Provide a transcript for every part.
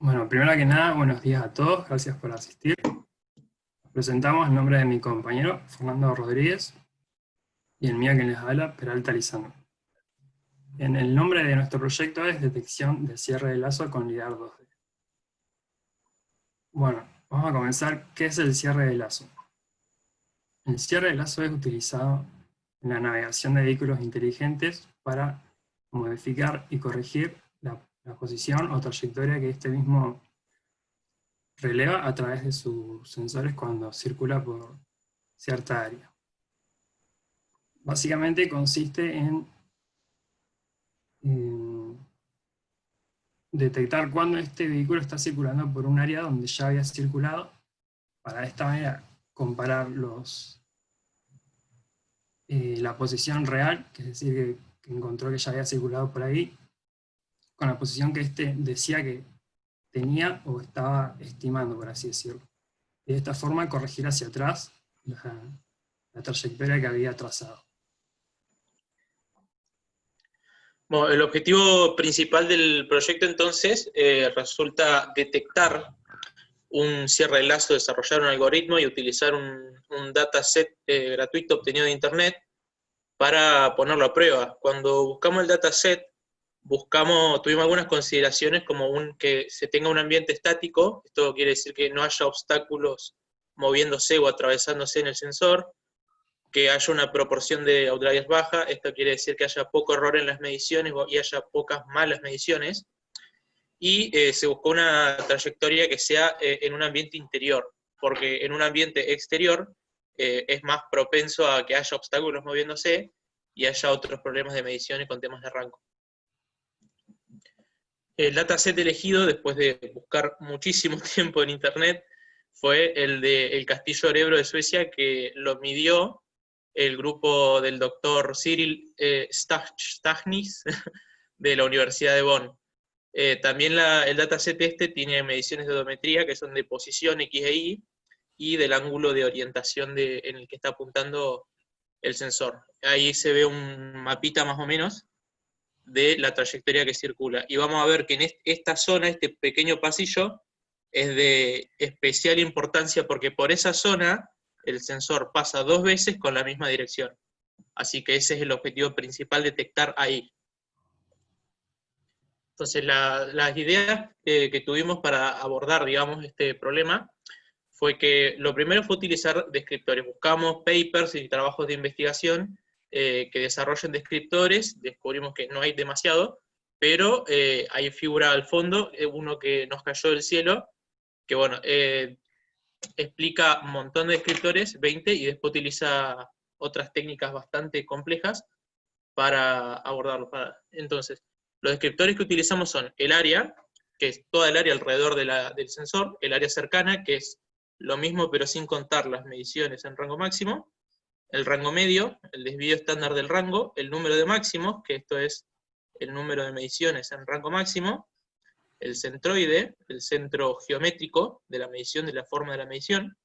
Bueno, primero que nada, buenos días a todos, gracias por asistir. Nos presentamos en nombre de mi compañero Fernando Rodríguez y el mío que les habla, Peralta Lizano. El nombre de nuestro proyecto es Detección de cierre de lazo con LIDAR 2D. Bueno, vamos a comenzar. ¿Qué es el cierre de lazo? El cierre de lazo es utilizado en la navegación de vehículos inteligentes para modificar y corregir la posición o trayectoria que este mismo releva a través de sus sensores cuando circula por cierta área. Básicamente consiste en detectar cuando este vehículo está circulando por un área donde ya había circulado, para de esta manera comparar la posición real, que es decir, que encontró que ya había circulado por ahí, con la posición que este decía que tenía o estaba estimando, por así decirlo. Y de esta forma corregir hacia atrás la trayectoria que había trazado. Bueno, el objetivo principal del proyecto entonces resulta detectar un cierre de lazo, desarrollar un algoritmo y utilizar un dataset gratuito obtenido de internet para ponerlo a prueba. Cuando buscamos el dataset, tuvimos algunas consideraciones como que se tenga un ambiente estático, esto quiere decir que no haya obstáculos moviéndose o atravesándose en el sensor, que haya una proporción de outliers baja, esto quiere decir que haya poco error en las mediciones y haya pocas malas mediciones, y se buscó una trayectoria que sea en un ambiente interior, porque en un ambiente exterior es más propenso a que haya obstáculos moviéndose y haya otros problemas de mediciones con temas de rango. El dataset elegido, después de buscar muchísimo tiempo en internet, fue el del Castillo Örebro de Suecia, que lo midió el grupo del doctor Cyril Stachnis de la Universidad de Bonn. También el dataset este tiene mediciones de odometría, que son de posición X e Y, y del ángulo de orientación en el que está apuntando el sensor. Ahí se ve un mapita más o menos de la trayectoria que circula. Y vamos a ver que en esta zona, este pequeño pasillo, es de especial importancia porque por esa zona el sensor pasa 2 veces con la misma dirección. Así que ese es el objetivo principal, detectar ahí. Entonces, las ideas que tuvimos para abordar, digamos, este problema fue que lo primero fue utilizar descriptores. Buscamos papers y trabajos de investigación que desarrollen descriptores, descubrimos que no hay demasiado, pero hay figura al fondo, uno que nos cayó del cielo, que bueno, explica un montón de descriptores, 20, y después utiliza otras técnicas bastante complejas para abordarlo. Entonces, los descriptores que utilizamos son el área, que es toda el área alrededor del sensor, el área cercana, que es lo mismo pero sin contar las mediciones en rango máximo, el rango medio, el desvío estándar del rango, el número de máximos, que esto es el número de mediciones en rango máximo, el centroide, el centro geométrico de la medición, de la forma de la medición,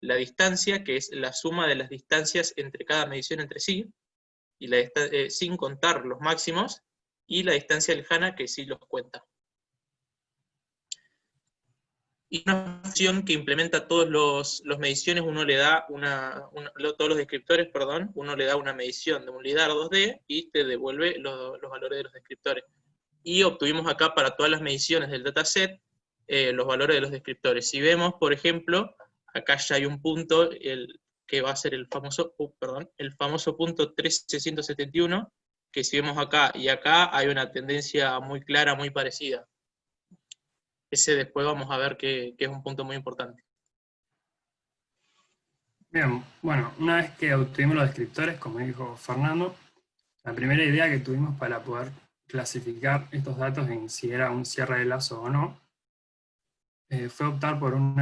la distancia, que es la suma de las distancias entre cada medición entre sí, y sin contar los máximos, y la distancia lejana, que sí los cuenta. Y una función que implementa todas las mediciones, uno le da todos los descriptores, perdón, uno le da una medición de un LIDAR 2D y te devuelve los valores de los descriptores. Y obtuvimos acá para todas las mediciones del dataset los valores de los descriptores. Si vemos, por ejemplo, acá ya hay un punto que va a ser el famoso punto 13171, que si vemos acá y acá hay una tendencia muy clara, muy parecida. Ese después vamos a ver que es un punto muy importante. Bien, bueno, una vez que obtuvimos los descriptores, como dijo Fernando, la primera idea que tuvimos para poder clasificar estos datos en si era un cierre de lazo o no, fue optar por un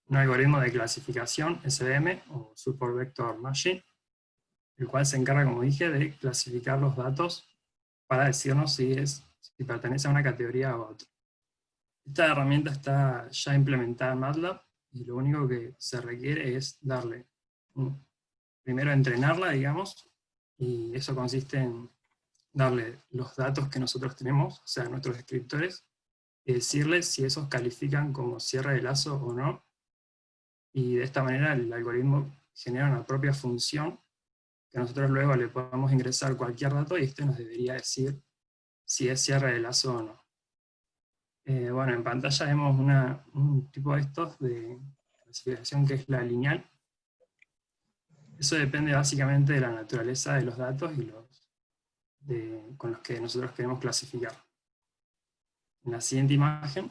algoritmo de clasificación SVM o Support Vector Machine, el cual se encarga, como dije, de clasificar los datos para decirnos si pertenece a una categoría u otra. Esta herramienta está ya implementada en MATLAB y lo único que se requiere es darle, primero entrenarla, digamos, y eso consiste en darle los datos que nosotros tenemos, o sea, nuestros descriptores, y decirles si esos califican como cierre de lazo o no, y de esta manera el algoritmo genera una propia función que nosotros luego le podemos ingresar cualquier dato y este nos debería decir si es cierre de lazo o no. Bueno, en pantalla vemos un tipo de estos de clasificación que es la lineal. Eso depende básicamente de la naturaleza de los datos y con los que nosotros queremos clasificar. En la siguiente imagen,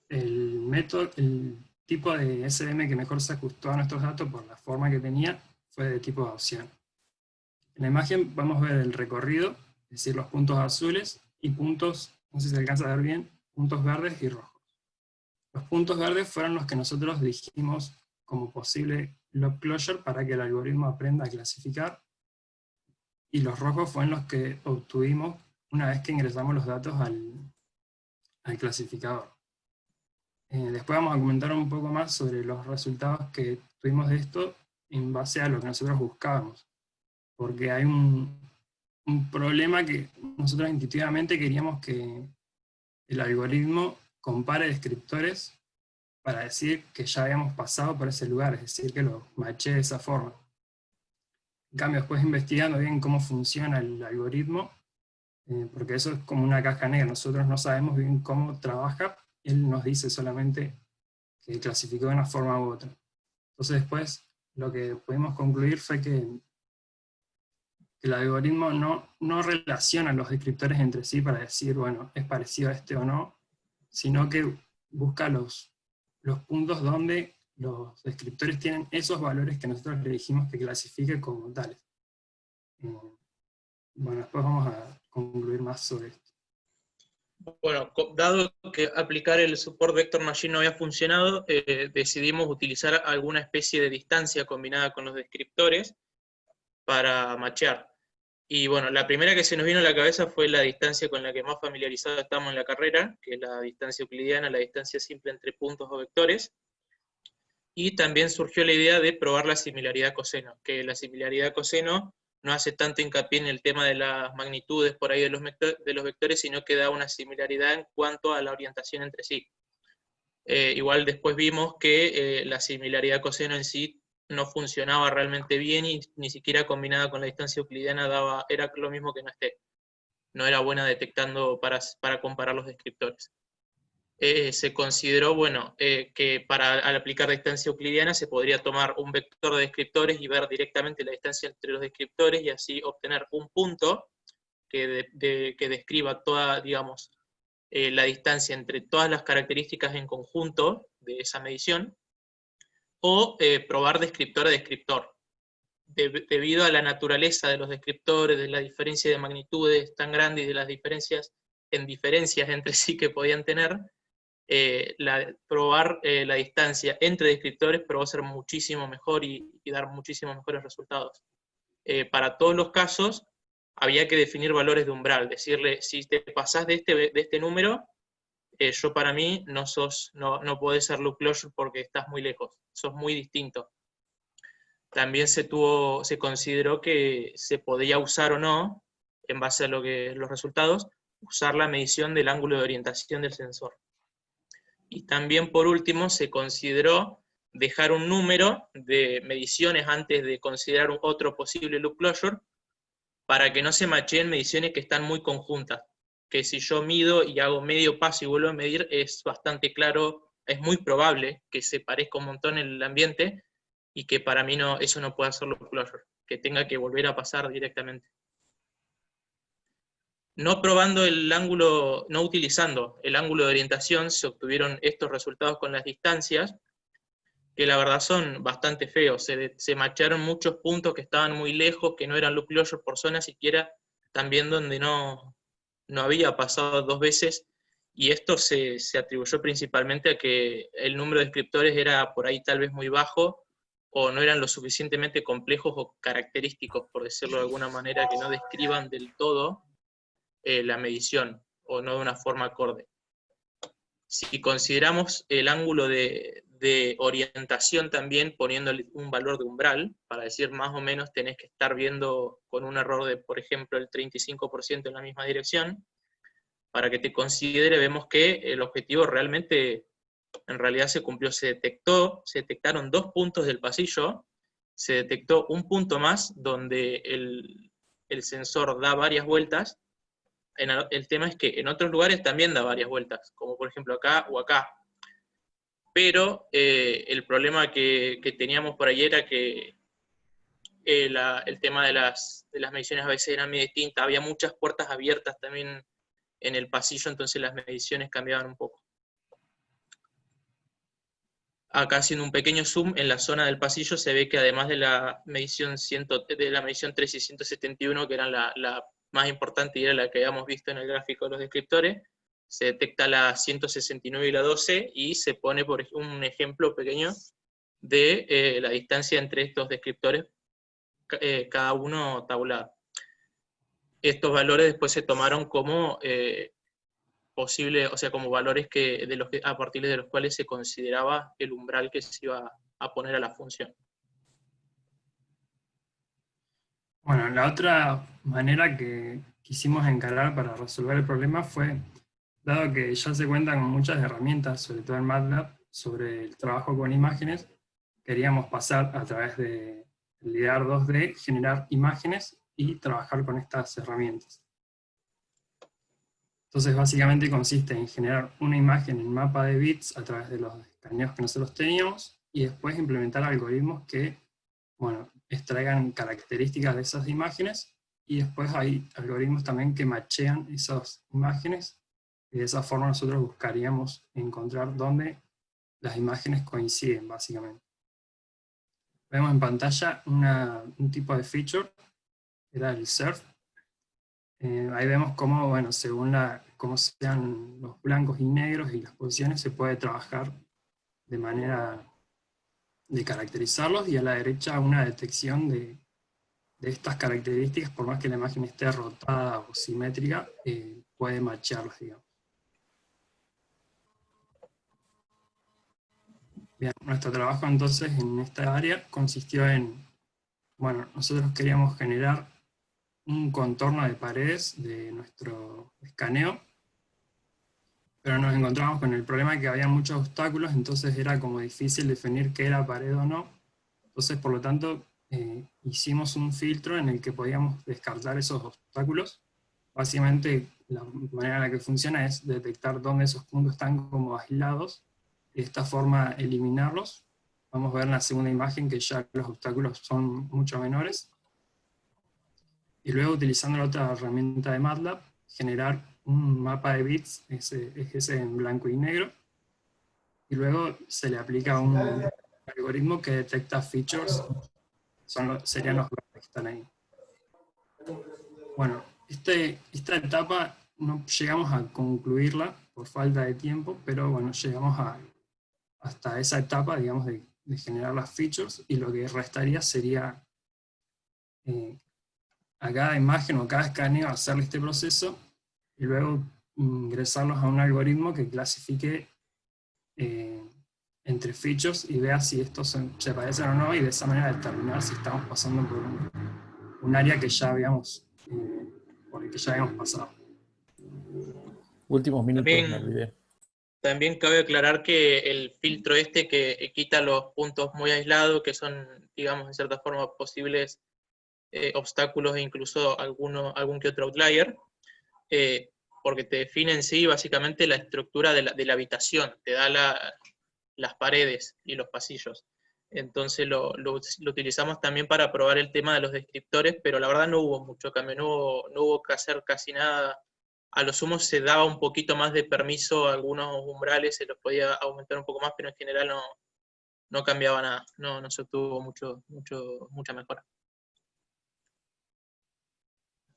el tipo de SVM que mejor se ajustó a nuestros datos por la forma que tenía fue de tipo Gaussiano. En la imagen vamos a ver el recorrido, es decir, los puntos azules y puntos, no sé si se alcanza a ver bien, puntos verdes y rojos. Los puntos verdes fueron los que nosotros dijimos como posible loop closure para que el algoritmo aprenda a clasificar, y los rojos fueron los que obtuvimos una vez que ingresamos los datos al clasificador. Después vamos a comentar un poco más sobre los resultados que tuvimos de esto en base a lo que nosotros buscábamos. Porque hay un problema que nosotros intuitivamente queríamos que el algoritmo compare descriptores para decir que ya habíamos pasado por ese lugar, es decir, que lo matché de esa forma. En cambio, después investigando bien cómo funciona el algoritmo, porque eso es como una caja negra, nosotros no sabemos bien cómo trabaja, él nos dice solamente que clasificó de una forma u otra. Entonces después lo que pudimos concluir fue que el algoritmo no relaciona los descriptores entre sí para decir, bueno, es parecido a este o no, sino que busca los puntos donde los descriptores tienen esos valores que nosotros le dijimos que clasifique como tales. Bueno, después vamos a concluir más sobre esto. Bueno, dado que aplicar el Support Vector Machine no había funcionado, decidimos utilizar alguna especie de distancia combinada con los descriptores para machear. Y bueno, la primera que se nos vino a la cabeza fue la distancia con la que más familiarizados estamos en la carrera, que es la distancia euclidiana, la distancia simple entre puntos o vectores. Y también surgió la idea de probar la similaridad coseno, que la similaridad coseno no hace tanto hincapié en el tema de las magnitudes por ahí de los vectores, sino que da una similaridad en cuanto a la orientación entre sí. Igual después vimos que la similaridad coseno en sí no funcionaba realmente bien y ni siquiera combinada con la distancia euclidiana era lo mismo que no esté. No era buena detectando para comparar los descriptores. Se consideró, bueno, que al aplicar distancia euclidiana se podría tomar un vector de descriptores y ver directamente la distancia entre los descriptores y así obtener un punto que describa toda, digamos, la distancia entre todas las características en conjunto de esa medición, o probar descriptor a descriptor. Debido a la naturaleza de los descriptores, de la diferencia de magnitudes tan grande y de las diferencias entre sí que podían tener, probar la distancia entre descriptores probó ser muchísimo mejor y dar muchísimos mejores resultados. Para todos los casos había que definir valores de umbral, decirle, si te pasás de este número, yo para mí no podés ser loop closure porque estás muy lejos, sos muy distinto. También se consideró que se podía usar o no, en base a los resultados, usar la medición del ángulo de orientación del sensor. Y también, por último, se consideró dejar un número de mediciones antes de considerar otro posible loop closure, para que no se macheen mediciones que están muy conjuntas. Que si yo mido y hago medio paso y vuelvo a medir, es bastante claro, es muy probable que se parezca un montón en el ambiente, y que para mí eso no puede hacer loop closure, que tenga que volver a pasar directamente. No utilizando el ángulo de orientación, se obtuvieron estos resultados con las distancias, que la verdad son bastante feos. Se macharon muchos puntos que estaban muy lejos, que no eran loop closure por zona siquiera, también donde no había pasado dos veces, y esto se atribuyó principalmente a que el número de descriptores era por ahí tal vez muy bajo, o no eran lo suficientemente complejos o característicos, por decirlo de alguna manera, que no describan del todo la medición, o no de una forma acorde. Si consideramos el ángulo de orientación también, poniéndole un valor de umbral, para decir más o menos tenés que estar viendo con un error de, por ejemplo, el 35% en la misma dirección, para que te considere, vemos que el objetivo realmente, en realidad se cumplió, se detectaron 2 puntos del pasillo, se detectó un punto más donde el sensor da varias vueltas. El tema es que en otros lugares también da varias vueltas, como por ejemplo acá o acá. Pero el problema que teníamos por ahí era que el tema de las mediciones a veces eran muy distintas, había muchas puertas abiertas también en el pasillo, entonces las mediciones cambiaban un poco. Acá haciendo un pequeño zoom en la zona del pasillo se ve que además de la medición 3 y 171, que eran la más importante y era la que habíamos visto en el gráfico de los descriptores, se detecta la 169 y la 12 y se pone por un ejemplo pequeño de la distancia entre estos descriptores, cada uno tabulado. Estos valores después se tomaron como posible, o sea, como valores a partir de los cuales se consideraba el umbral que se iba a poner a la función. Bueno, la otra manera que quisimos encarar para resolver el problema fue, dado que ya se cuentan con muchas herramientas, sobre todo en MATLAB, sobre el trabajo con imágenes, queríamos pasar a través de LIDAR 2D, generar imágenes y trabajar con estas herramientas. Entonces básicamente consiste en generar una imagen en mapa de bits a través de los escaneos que nosotros teníamos y después implementar algoritmos que, bueno, extraigan características de esas imágenes y después hay algoritmos también que machean esas imágenes y de esa forma nosotros buscaríamos encontrar dónde las imágenes coinciden básicamente. Vemos en pantalla un tipo de feature, era el surf. Ahí vemos cómo, bueno, según cómo sean los blancos y negros y las posiciones, se puede trabajar de manera de caracterizarlos, y a la derecha una detección de estas características, por más que la imagen esté rotada o simétrica, puede machearlas, digamos. Bien, nuestro trabajo entonces en esta área consistió en, bueno, nosotros queríamos generar un contorno de paredes de nuestro escaneo, pero nos encontramos con el problema de que había muchos obstáculos, entonces era como difícil definir qué era pared o no. Entonces, por lo tanto, hicimos un filtro en el que podíamos descartar esos obstáculos. Básicamente, la manera en la que funciona es detectar dónde esos puntos están como aislados, y de esta forma eliminarlos. Vamos a ver en la segunda imagen que ya los obstáculos son mucho menores. Y luego, utilizando la otra herramienta de MATLAB, generar un mapa de bits, ese en blanco y negro, y luego se le aplica un algoritmo que detecta features, serían los bloques que están ahí. Bueno, esta etapa no llegamos a concluirla por falta de tiempo, pero bueno, llegamos hasta esa etapa, digamos, de generar las features, y lo que restaría sería a cada imagen o cada escaneo hacerle este proceso, y luego ingresarlos a un algoritmo que clasifique entre features y vea si estos se parecen o no, y de esa manera determinar si estamos pasando por un área que ya habíamos, por el que ya habíamos pasado. Últimos minutos, me olvidé. También cabe aclarar que el filtro que quita los puntos muy aislados, que son, digamos, en cierta forma posibles obstáculos e incluso algún que otro outlier, porque te define en sí básicamente la estructura de la habitación, te da las paredes y los pasillos. Entonces lo utilizamos también para probar el tema de los descriptores, pero la verdad no hubo mucho cambio, no hubo que hacer casi nada. A lo sumo se daba un poquito más de permiso a algunos umbrales, se los podía aumentar un poco más, pero en general no cambiaba nada, no se obtuvo mucha mejora.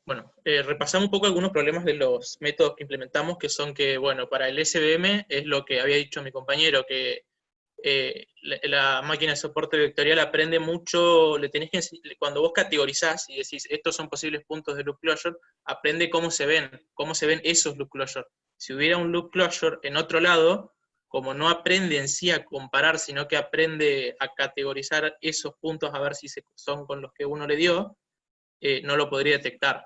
Bueno, repasamos un poco algunos problemas de los métodos que implementamos, que son que, bueno, para el SVM es lo que había dicho mi compañero, que la máquina de soporte vectorial aprende mucho, cuando vos categorizás y decís, estos son posibles puntos de loop closure, aprende cómo se ven esos loop closure. Si hubiera un loop closure en otro lado, como no aprende en sí a comparar, sino que aprende a categorizar esos puntos a ver si son con los que uno le dio, no lo podría detectar.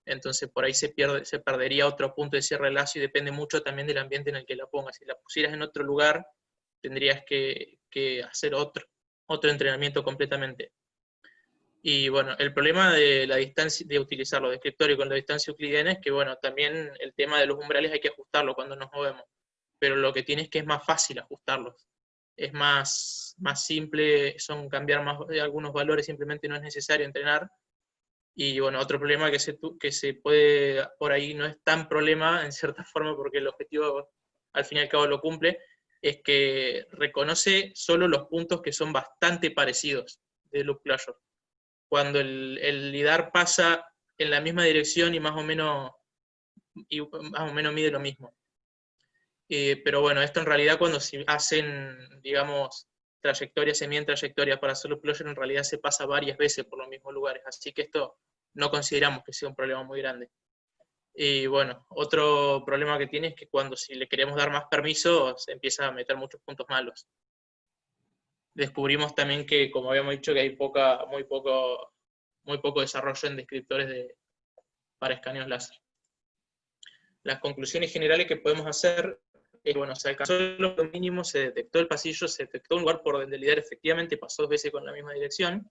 Entonces por ahí se perdería otro punto de cierre de lazo y depende mucho también del ambiente en el que la pongas. Si la pusieras en otro lugar, tendrías que hacer otro entrenamiento completamente. Y bueno, el problema de la distancia, de utilizar los descriptores con la distancia euclidiana es que, bueno, también el tema de los umbrales hay que ajustarlo cuando nos movemos. Pero lo que tiene es que es más fácil ajustarlos. Es más simple, son cambiar más algunos valores, simplemente no es necesario entrenar. Y bueno, otro problema que se puede, por ahí no es tan problema en cierta forma, porque el objetivo al fin y al cabo lo cumple, es que reconoce solo los puntos que son bastante parecidos de Loop Closure. Cuando el LIDAR pasa en la misma dirección y más o menos mide lo mismo. Pero bueno, esto en realidad cuando se hacen, digamos, trayectorias, se miden trayectorias para hacer Loop Closure, en realidad se pasa varias veces por los mismos lugares, así que esto no consideramos que sea un problema muy grande. Y bueno, otro problema que tiene es que si le queremos dar más permiso, se empieza a meter muchos puntos malos. Descubrimos también que, como habíamos dicho, que hay muy poco desarrollo en descriptores para escaneos láser. Las conclusiones generales que podemos hacer es, bueno, se alcanzó lo mínimo, se detectó el pasillo, se detectó un lugar por donde el LIDAR efectivamente pasó 2 veces con la misma dirección,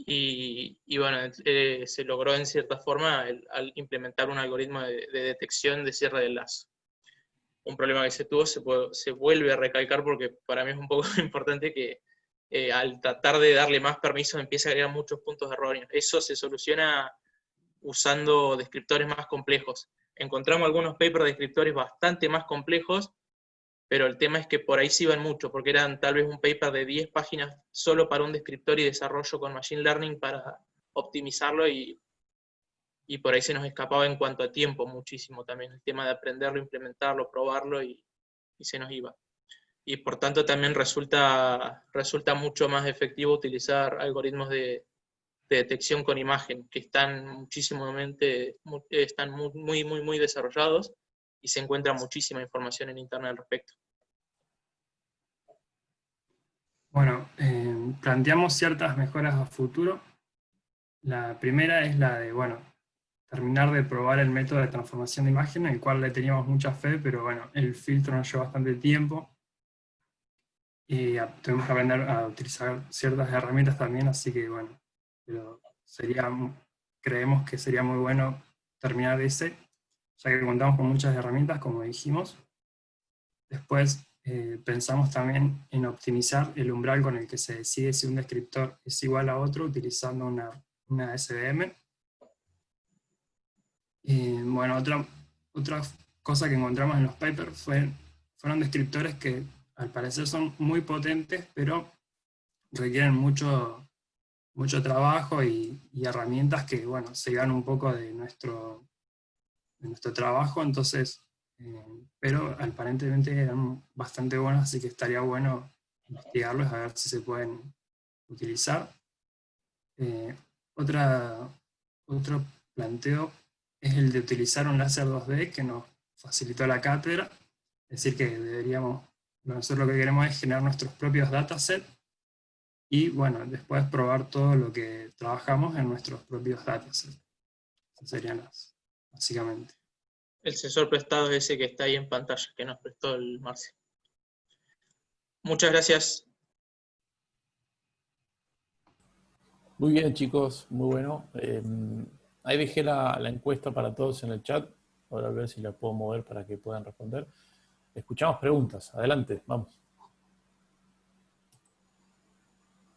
y bueno, se logró en cierta forma al implementar un algoritmo de detección de cierre del lazo. Un problema que se tuvo se vuelve a recalcar porque para mí es un poco importante que al tratar de darle más permisos empieza a agregar muchos puntos erróneos. Eso se soluciona usando descriptores más complejos. Encontramos algunos papers de descriptores bastante más complejos, pero el tema es que por ahí se iban mucho, porque eran tal vez un paper de 10 páginas solo para un descriptor y desarrollo con Machine Learning para optimizarlo, y por ahí se nos escapaba en cuanto a tiempo muchísimo también, el tema de aprenderlo, implementarlo, probarlo, y se nos iba. Y por tanto también resulta mucho más efectivo utilizar algoritmos de detección con imagen, que están muy desarrollados, y se encuentra muchísima información en internet al respecto. Bueno, planteamos ciertas mejoras a futuro. La primera es la de, bueno, terminar de probar el método de transformación de imagen, en el cual le teníamos mucha fe, pero bueno, el filtro nos llevó bastante tiempo. Y tuvimos que aprender a utilizar ciertas herramientas también, así que bueno, pero creemos que sería muy bueno terminar ese, ya que contamos con muchas herramientas, como dijimos. Después pensamos también en optimizar el umbral con el que se decide si un descriptor es igual a otro, utilizando una SVM. Y bueno, otra cosa que encontramos en los papers fueron descriptores que al parecer son muy potentes, pero requieren mucho trabajo y herramientas que, bueno, se llevan un poco de nuestro trabajo, entonces, pero aparentemente eran bastante buenos, así que estaría bueno investigarlos a ver si se pueden utilizar. Otro planteo es el de utilizar un láser 2D que nos facilitó la cátedra, es decir que nosotros lo que queremos es generar nuestros propios datasets y bueno, después probar todo lo que trabajamos en nuestros propios datasets. Esas serían básicamente. El sensor prestado es ese que está ahí en pantalla, que nos prestó el Marcio. Muchas gracias. Muy bien, chicos, muy bueno. Ahí dejé la encuesta para todos en el chat. Ahora a ver si la puedo mover para que puedan responder. Escuchamos preguntas. Adelante, vamos.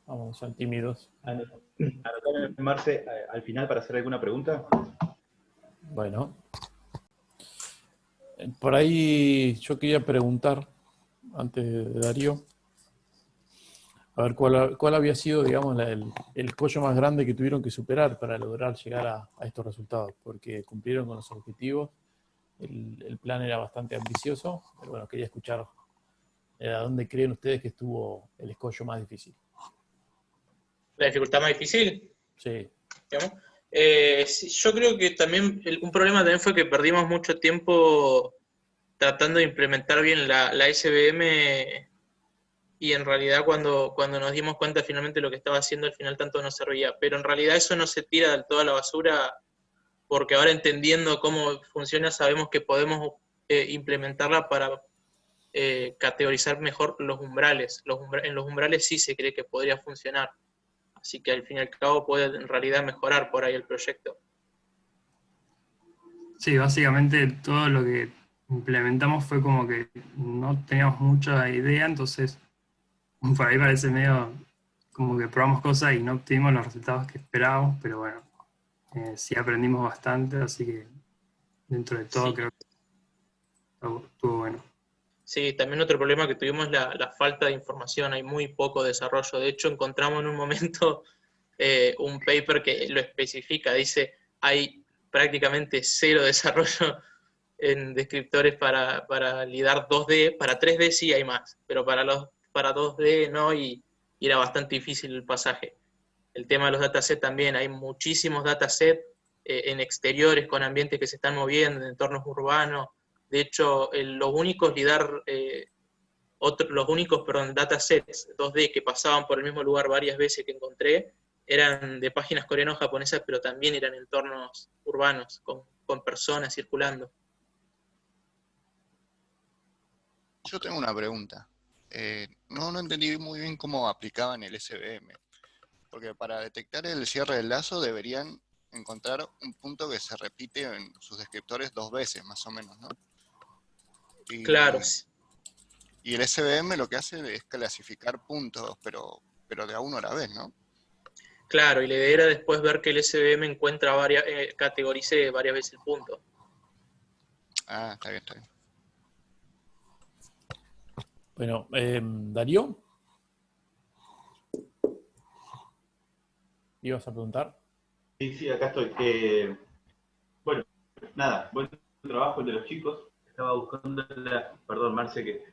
Vamos, son tímidos. Anotame, Marce, al final para hacer alguna pregunta. Bueno. Por ahí yo quería preguntar, antes de Darío, a ver cuál había sido, digamos, el escollo más grande que tuvieron que superar para lograr llegar a estos resultados, porque cumplieron con los objetivos, el plan era bastante ambicioso, pero bueno, quería escuchar a dónde creen ustedes que estuvo el escollo más difícil. ¿La dificultad más difícil? Sí. Yo creo que también un problema también fue que perdimos mucho tiempo tratando de implementar bien la SVM, y en realidad cuando nos dimos cuenta finalmente lo que estaba haciendo al final tanto no servía, pero en realidad eso no se tira del todo a la basura porque ahora entendiendo cómo funciona, sabemos que podemos implementarla para categorizar mejor los umbrales. En los umbrales sí se cree que podría funcionar. Así que al fin y al cabo puede en realidad mejorar por ahí el proyecto. Sí, básicamente todo lo que implementamos fue como que no teníamos mucha idea, entonces por ahí parece medio como que probamos cosas y no obtuvimos los resultados que esperábamos, pero bueno, sí aprendimos bastante, así que dentro de todo Sí, creo que estuvo bueno. sí, también otro problema que tuvimos es la falta de información, hay muy poco desarrollo. De hecho, encontramos en un momento un paper que lo especifica, dice, hay prácticamente cero desarrollo en descriptores para LIDAR 2D, para 3D sí hay más, pero para 2D no, y era bastante difícil el pasaje. El tema de los datasets también, hay muchísimos datasets en exteriores con ambientes que se están moviendo, en entornos urbanos. De hecho, los únicos LIDAR, los únicos, perdón, datasets 2D que pasaban por el mismo lugar varias veces que encontré eran de páginas coreano-japonesas, pero también eran entornos urbanos, con personas circulando. Yo tengo una pregunta. No entendí muy bien cómo aplicaban el SVM, porque para detectar el cierre del lazo deberían encontrar un punto que se repite en sus descriptores 2 veces, más o menos, ¿no? Claro, Y el SVM lo que hace es clasificar puntos, pero de a uno a la vez, ¿no? claro, y la idea era después ver que el SVM categorice varias veces el punto. Ah, está bien, está bien. Bueno, Darío, ¿ibas a preguntar? Sí, acá estoy. Bueno, nada, buen trabajo el de los chicos. Estaba buscando perdón, Marce, que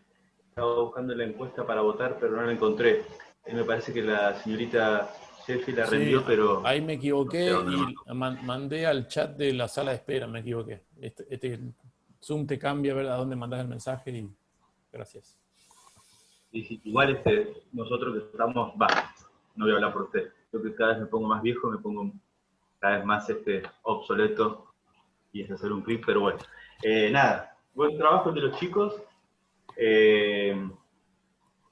estaba buscando la encuesta para votar, pero no la encontré. Me parece que la señorita Sheffield la Sí, reenvió, pero ahí me no sé equivoqué dónde la y mandó. mandé al chat de la sala de espera, me equivoqué. Este Zoom te cambia a ver a dónde mandas el mensaje y gracias. Y sí, igual nosotros que estamos, no voy a hablar por usted. Yo que cada vez me pongo más viejo, me pongo cada vez más obsoleto y es hacer un clic, pero bueno. Nada, buen trabajo de los chicos.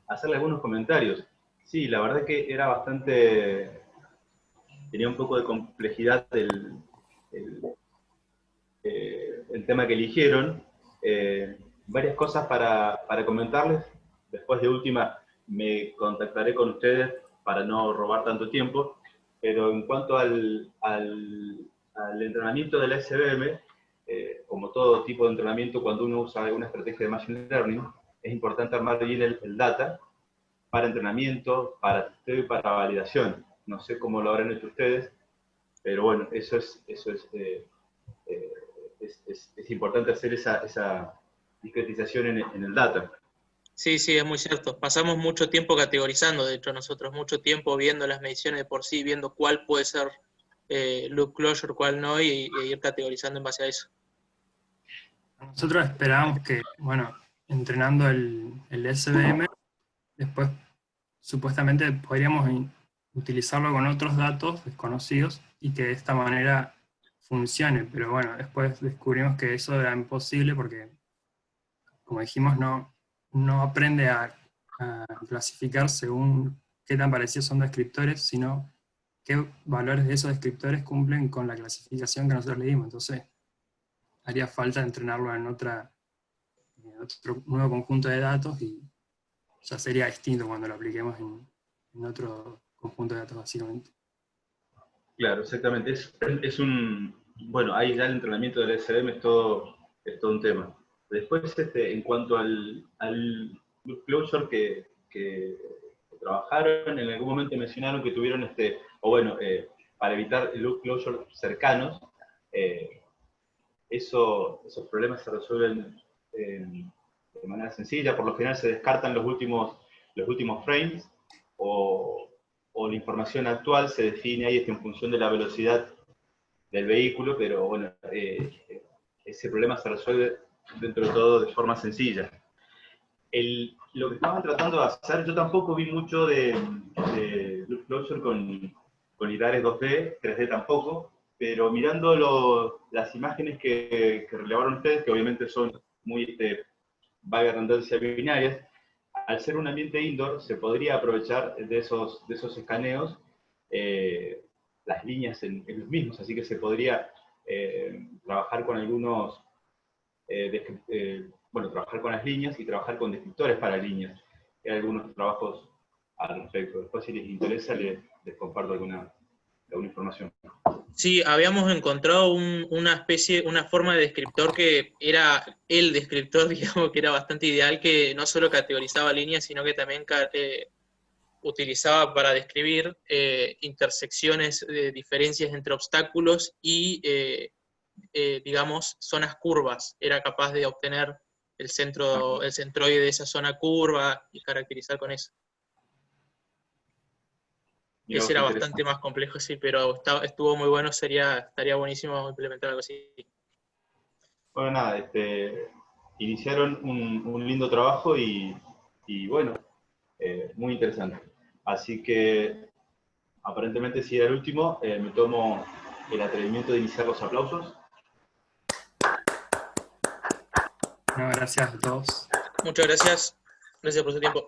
Hacerle algunos comentarios. Sí, la verdad que era bastante, tenía un poco de complejidad el tema que eligieron. Varias cosas para comentarles. Después de última me contactaré con ustedes para no robar tanto tiempo. Pero en cuanto al entrenamiento del SBM, como todo tipo de entrenamiento, cuando uno usa alguna estrategia de Machine Learning, es importante armar bien el data para entrenamiento, para testeo y para validación. No sé cómo lo habrán hecho ustedes, pero bueno, es importante hacer esa discretización en el data. Sí, sí, es muy cierto. Pasamos mucho tiempo categorizando, de hecho, nosotros, mucho tiempo viendo las mediciones de por sí, viendo cuál puede ser loop closure, cuál no, y ir categorizando en base a eso. Nosotros esperábamos que, bueno, entrenando el SVM, después supuestamente podríamos utilizarlo con otros datos desconocidos y que de esta manera funcione, pero bueno, después descubrimos que eso era imposible porque, como dijimos, no aprende a clasificar según qué tan parecidos son descriptores, sino qué valores de esos descriptores cumplen con la clasificación que nosotros le dimos. Entonces, haría falta entrenarlo en otro nuevo conjunto de datos y ya sería distinto cuando lo apliquemos en otro conjunto de datos, básicamente. Claro, exactamente. Bueno, ahí ya el entrenamiento del SVM es todo un tema. Después, en cuanto al loop closure que trabajaron, en algún momento mencionaron que tuvieron, para evitar el loop closure cercanos, esos problemas se resuelven de manera sencilla. Por lo general se descartan los últimos frames o la información actual se define ahí en función de la velocidad del vehículo, pero bueno, ese problema se resuelve dentro de todo de forma sencilla. Lo que estaban tratando de hacer, yo tampoco vi mucho de loop closure con lidares 2D, 3D tampoco, pero mirando las imágenes que relevaron ustedes, que obviamente son muy, valga la redundancia, binarias, al ser un ambiente indoor, se podría aprovechar de esos escaneos las líneas en los mismos, así que se podría trabajar con algunos, trabajar con las líneas y trabajar con descriptores para líneas. Hay algunos trabajos al respecto. Después, si les interesa, les comparto alguna información. Sí, habíamos encontrado una forma de descriptor que era el descriptor, digamos, que era bastante ideal, que no solo categorizaba líneas, sino que también utilizaba para describir intersecciones, diferencias entre obstáculos y, digamos, zonas curvas. Era capaz de obtener el centroide de esa zona curva y caracterizar con eso. Ese era bastante más complejo, sí, pero estuvo muy bueno, estaría buenísimo implementar algo así. Bueno, nada, iniciaron un lindo trabajo y bueno, muy interesante. Así que, aparentemente, si era el último, me tomo el atrevimiento de iniciar los aplausos. No, gracias a todos. Muchas gracias. Gracias por su tiempo.